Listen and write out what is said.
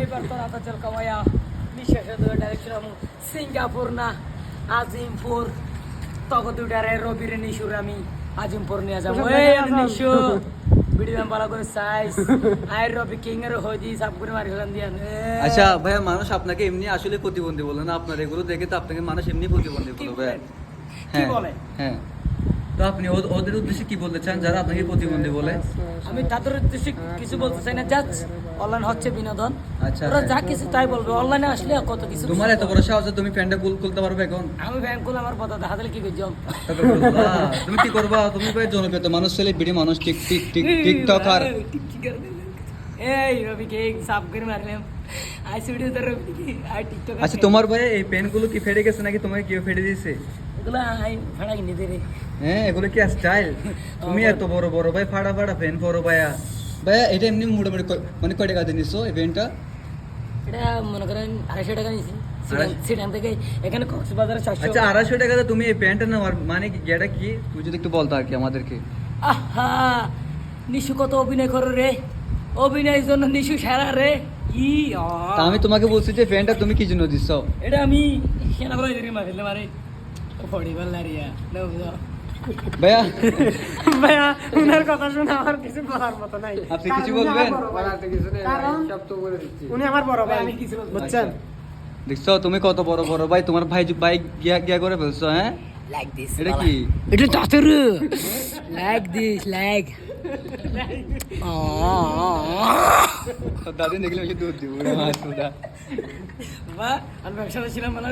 এইবার তো রাতা চল কামায়া নিঃশ্বাসে দুটো ডাইরেকশন আমি সিঙ্গাপুর না আজিমপুর তখন দুটারে রবিরে নিশুর আমি আজিমপুর নিয়ে যাবো নিশু ভিডিও ভালো করে সাইজ আয়ের রবি কিং এর হইদি সব করে মারি ফেলান দিয়া আচ্ছা ভাইয়া, মানুষ আপনাকে এমনি আসলে প্রতিবন্ধী বলে না? আপনার এগুলো দেখে তো আপনাকে মানুষ এমনি প্রতিবন্ধী বলবে। কি বলে? হ্যাঁ, তো আপনি ওদের উদ্দেশ্যে কি বলতে চান যারা আপনাকে প্রতিবন্ধী বলে? আমি তাদের উদ্দেশ্যে কিছু বলতে চাই না, জাস্ট অনলাইন হচ্ছে বিনোদন। আচ্ছা, ওরা যা কিছু তাই বলবে, অনলাইনে আসলে কত কিছু। তোমার এত বড় সাহস যে তুমি প্যান্টটা খুলতে পারবে এখন? আমি ব্যাংক করলে আমার পথা দেখা দিলে কি করছি? তুমি কি করবা? তুমি ভাই জনপ্রিয় মানুষ, সেলিব্রিটি মানুষ, টিকটকার। এই রবি কে সাফ করে মারলাম আইসি ভিডিও তো রবি কি আই টিকটক। আচ্ছা, তোমার ভাই এই পেনগুলো কি ফেটে গেছে নাকি তোমাকে কেউ ফেটে দিয়েছে? এগুলো আই ফাড়া কিনে দে রে। হ্যাঁ, এগুলো কি স্টাইল? তুমি এত বড় বড় ভাই ফাড়া পেন পরো ভাইয়া। ভাইয়া এটা এমনি মোটামুটি মানে কয় টাকা দিয়ে নিছো এই পেনটা? এটা মনে করেন 250 টাকা নিয়েছি সেখান থেকে এখানে কক্সবাজারে 400। আচ্ছা, 250 টাকাতে তুমি এই প্যান্টটা নেওয়ার মানে কি, এটা কি তুই যদি একটু বলতো আর কি আমাদেরকে। আহা নিশু কত অভিনয় করো রে, অভিনয়ের জন্য নিশু সেরা রে। কি তা আমি তোমাকে বলছি যে প্যান্টটা তুমি কি জন্য দিছো? এটা আমি সেনা বলাই দিই মারলে মারে ফড়ি বাল্লারিয়া নাও ভাইয়া ভাইয়া উনার কথা শুনে আমার কিছু বলার মতো নাই। আপনি কিছু বলবেন? উনি আমার বড় ভাই, আমি কিছু বুঝছেন? দেখছো তুমি কত বড় বড় ভাই, তোমার ভাই বাইক গিয়া করে ফেলছো। হ্যাঁ, লাইক দিস। এটা কি? এটা দাঁতের লাইক দিস লাইক। দাদি দেখলে দুধ দিব। বা আমি ব্যবসা ছিলাম মানে